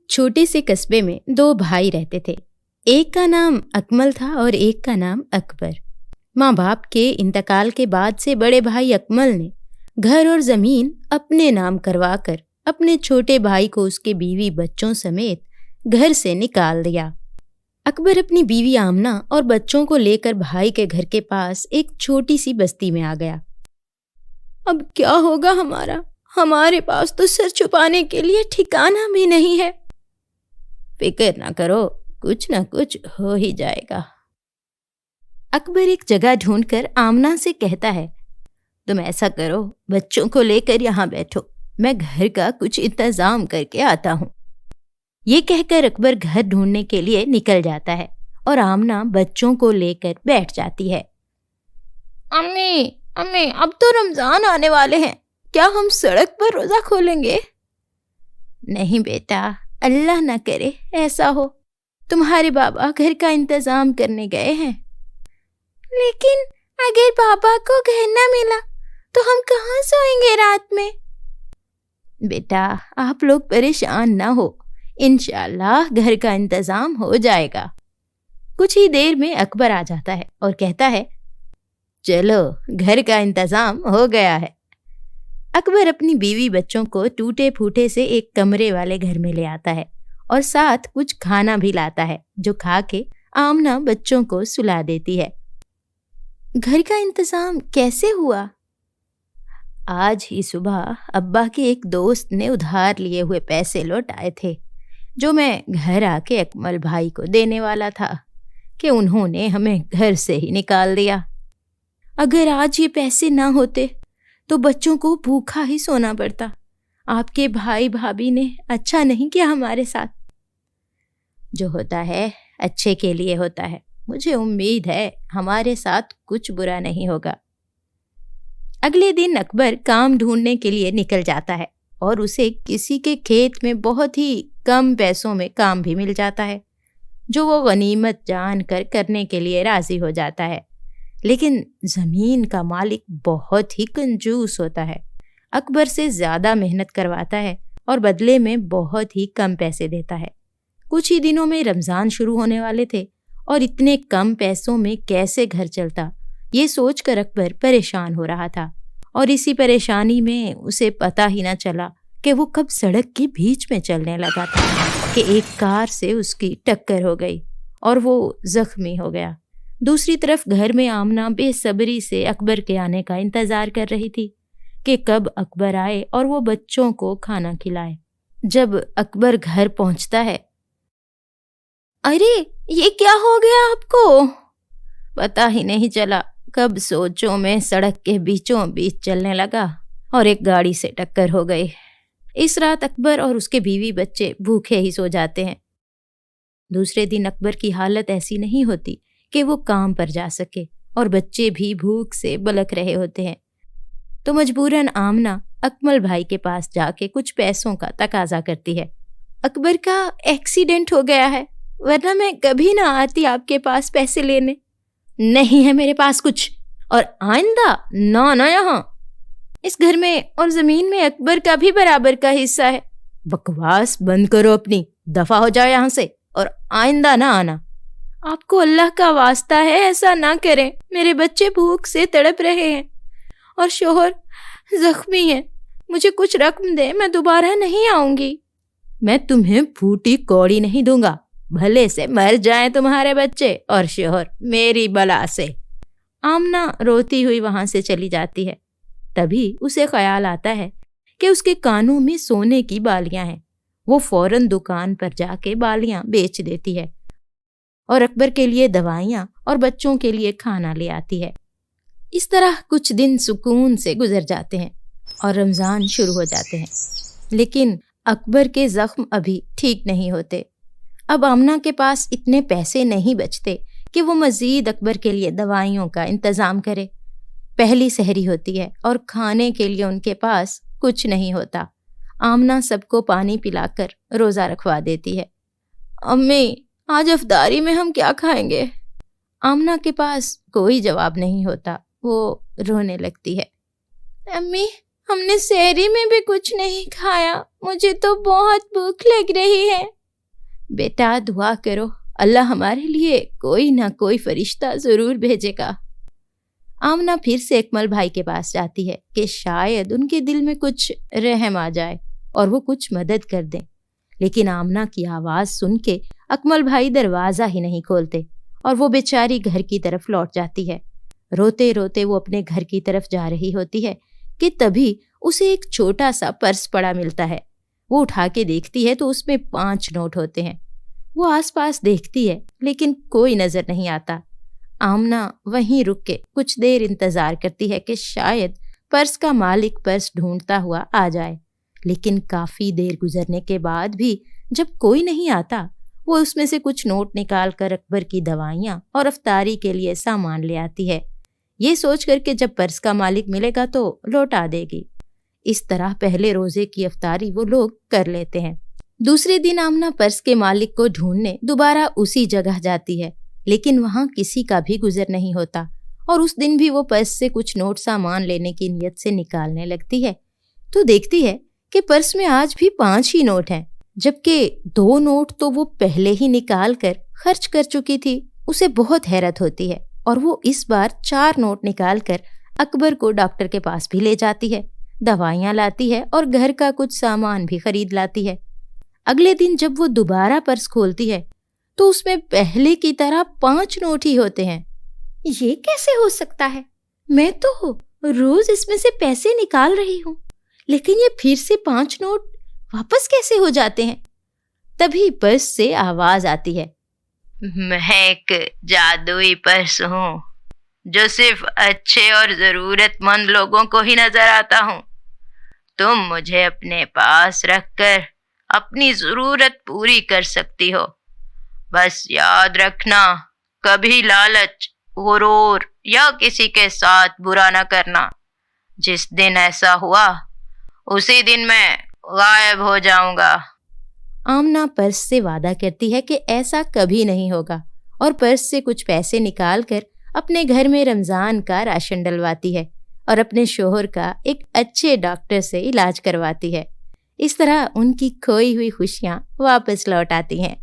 छोटे से कस्बे में दो भाई रहते थे। एक का नाम अकमल था और एक का नाम अकबर। माँ बाप के इंतकाल के बाद से बड़े भाई अकमल ने घर और ज़मीन अपने नाम करवाकर अपने छोटे भाई को उसके बीवी बच्चों समेत घर से निकाल दिया। अकबर अपनी बीवी आमना और बच्चों को लेकर भाई के घर के पास एक छोटी सी बस्ती में आ गया। अब क्या होगा हमारा? हमारे पास तो सर छुपाने के लिए ठिकाना भी नहीं है। फिक्र ना करो, कुछ ना कुछ हो ही जाएगा। अकबर एक जगह ढूंढकर आमना से कहता है, तुम ऐसा करो, बच्चों को लेकर यहाँ बैठो, मैं घर का कुछ इंतजाम करके आता हूँ। ये कहकर अकबर घर ढूंढने के लिए निकल जाता है और आमना बच्चों को लेकर बैठ जाती है। अम्मी अम्मी, अब तो रमजान आने वाले हैं, क्या हम सड़क पर रोजा खोलेंगे? नहीं बेटा, अल्लाह ना करे ऐसा हो। तुम्हारे बाबा घर का इंतजाम करने गए हैं। लेकिन अगर बाबा को घर ना मिला तो हम कहाँ सोएंगे रात में? बेटा, आप लोग परेशान ना हो, इंशाअल्लाह घर का इंतजाम हो जाएगा। कुछ ही देर में अकबर आ जाता है और कहता है, चलो घर का इंतजाम हो गया है। अकबर अपनी बीवी बच्चों को टूटे फूटे से एक कमरे वाले घर में ले आता है और साथ कुछ खाना भी लाता है, जो खा के आमना बच्चों को सुला देती है। घर का इंतजाम कैसे हुआ? आज ही सुबह अब्बा के एक दोस्त ने उधार लिए हुए पैसे लौटाए थे, जो मैं घर आके अकमल भाई को देने वाला था कि उन्होंने हमें घर से ही निकाल दिया। अगर आज ये पैसे ना होते तो बच्चों को भूखा ही सोना पड़ता। आपके भाई भाभी ने अच्छा नहीं किया हमारे साथ। जो होता है अच्छे के लिए होता है। मुझे उम्मीद है हमारे साथ कुछ बुरा नहीं होगा। अगले दिन अकबर काम ढूंढने के लिए निकल जाता है और उसे किसी के खेत में बहुत ही कम पैसों में काम भी मिल जाता है, जो वो गनीमत जान कर करने के लिए राजी हो जाता है। लेकिन ज़मीन का मालिक बहुत ही कंजूस होता है। अकबर से ज़्यादा मेहनत करवाता है और बदले में बहुत ही कम पैसे देता है। कुछ ही दिनों में रमज़ान शुरू होने वाले थे और इतने कम पैसों में कैसे घर चलता, ये सोचकर अकबर परेशान हो रहा था। और इसी परेशानी में उसे पता ही ना चला कि वो कब सड़क के बीच में चलने लगा था कि एक कार से उसकी टक्कर हो गई और वो जख्मी हो गया। दूसरी तरफ घर में आमना बेसब्री से अकबर के आने का इंतजार कर रही थी कि कब अकबर आए और वो बच्चों को खाना खिलाए। जब अकबर घर पहुंचता है, अरे ये क्या हो गया आपको? पता ही नहीं चला, कब सोचों में सड़क के बीचों बीच चलने लगा और एक गाड़ी से टक्कर हो गई। इस रात अकबर और उसके बीवी बच्चे भूखे ही सो जाते हैं। दूसरे दिन अकबर की हालत ऐसी नहीं होती कि वो काम पर जा सके और बच्चे भी भूख से बलक रहे होते हैं। तो मजबूरन आमना अकमल भाई के पास जाके कुछ पैसों का तकाजा करती है। अकबर का एक्सीडेंट हो गया है, वरना मैं कभी ना आती आपके पास पैसे लेने। नहीं है मेरे पास कुछ, और आइंदा ना ना यहाँ। इस घर में और जमीन में अकबर का भी बराबर का हिस्सा है। बकवास बंद करो अपनी, दफा हो जाओ यहाँ से और आइंदा ना आना। आपको अल्लाह का वास्ता है ऐसा ना करें, मेरे बच्चे भूख से तड़प रहे हैं और शोहर जख्मी है। मुझे कुछ रकम दे, मैं दोबारा नहीं आऊंगी। मैं तुम्हें फूटी कौड़ी नहीं दूंगा, भले से मर जाएं तुम्हारे बच्चे और शोहर मेरी बला से। आमना रोती हुई वहां से चली जाती है। तभी उसे ख्याल आता है कि उसके कानों में सोने की बालियां हैं। वो फौरन दुकान पर जाके बालियां बेच देती है और अकबर के लिए दवाइयाँ और बच्चों के लिए खाना ले आती है। इस तरह कुछ दिन सुकून से गुजर जाते हैं और रमज़ान शुरू हो जाते हैं। लेकिन अकबर के ज़ख्म अभी ठीक नहीं होते। अब आमना के पास इतने पैसे नहीं बचते कि वो मज़ीद अकबर के लिए दवाइयों का इंतज़ाम करे। पहली सहरी होती है और खाने के लिए उनके पास कुछ नहीं होता। आमना सबको पानी पिलाकर रोज़ा रखवा देती है। अम्मी, आज अफ्तारी में हम क्या खाएंगे? आमना के पास कोई जवाब नहीं होता। वो रोने लगती है। अम्मी, हमने सहरी में भी कुछ नहीं खाया, मुझे तो बहुत भूख लग रही है। बेटा दुआ करो, अल्लाह हमारे लिए कोई ना कोई फरिश्ता जरूर भेजेगा। आमना फिर से अकमल भाई के पास जाती है कि शायद उनके दिल में कुछ रहम आ जाए और वो कुछ मदद कर दें। लेकिन आमना की आवाज सुन के अकमल भाई दरवाजा ही नहीं खोलते और वो बेचारी घर की तरफ लौट जाती है। रोते रोते वो अपने घर की तरफ जा रही होती है कि तभी उसे एक छोटा सा पर्स पड़ा मिलता है। वो उठा के देखती है तो उसमें 5 नोट होते हैं। वो आसपास देखती है लेकिन कोई नजर नहीं आता। आमना वहीं रुक के कुछ देर इंतजार करती है कि शायद पर्स का मालिक पर्स ढूंढता हुआ आ जाए। लेकिन काफी देर गुजरने के बाद भी जब कोई नहीं आता, वो उसमें से कुछ नोट निकाल कर अकबर की दवाइयाँ और अफ्तारी के लिए सामान ले आती है, ये सोच कर के जब पर्स का मालिक मिलेगा तो लौटा देगी। इस तरह पहले रोजे की अफ्तारी वो लोग कर लेते हैं। दूसरे दिन आमना पर्स के मालिक को ढूंढने दोबारा उसी जगह जाती है, लेकिन वहां किसी का भी गुजर नहीं होता और उस दिन भी वो पर्स से कुछ नोट सामान लेने की नीयत से निकालने लगती है तो देखती है कि पर्स में आज भी 5 ही नोट हैं, जबकि 2 नोट तो वो पहले ही निकाल कर खर्च कर चुकी थी। उसे बहुत हैरत होती है और वो इस बार 4 नोट निकाल कर अकबर को डॉक्टर के पास भी ले जाती है, दवाइयाँ लाती है और घर का कुछ सामान भी खरीद लाती है। अगले दिन जब वो दोबारा पर्स खोलती है तो उसमें पहले की तरह 5 नोट ही होते हैं। ये कैसे हो सकता है? मैं तो रोज इसमें से पैसे निकाल रही हूँ, लेकिन ये फिर से 5 नोट वापस कैसे हो जाते हैं? तभी पर्स से आवाज आती है, मैं एक जादुई पर्स हूँ जो सिर्फ अच्छे और जरूरतमंद लोगों को ही नजर आता हूँ। तुम मुझे अपने पास रखकर अपनी जरूरत पूरी कर सकती हो। बस याद रखना, कभी लालच, गुरूर या किसी के साथ बुरा न करना। जिस दिन ऐसा हुआ उसी दिन मैं गायब हो जाऊंगा। आमना पर्स से वादा करती है कि ऐसा कभी नहीं होगा और पर्स से कुछ पैसे निकालकर अपने घर में रमजान का राशन डलवाती है और अपने शोहर का एक अच्छे डॉक्टर से इलाज करवाती है। इस तरह उनकी खोई हुई खुशियां वापस लौट आती हैं।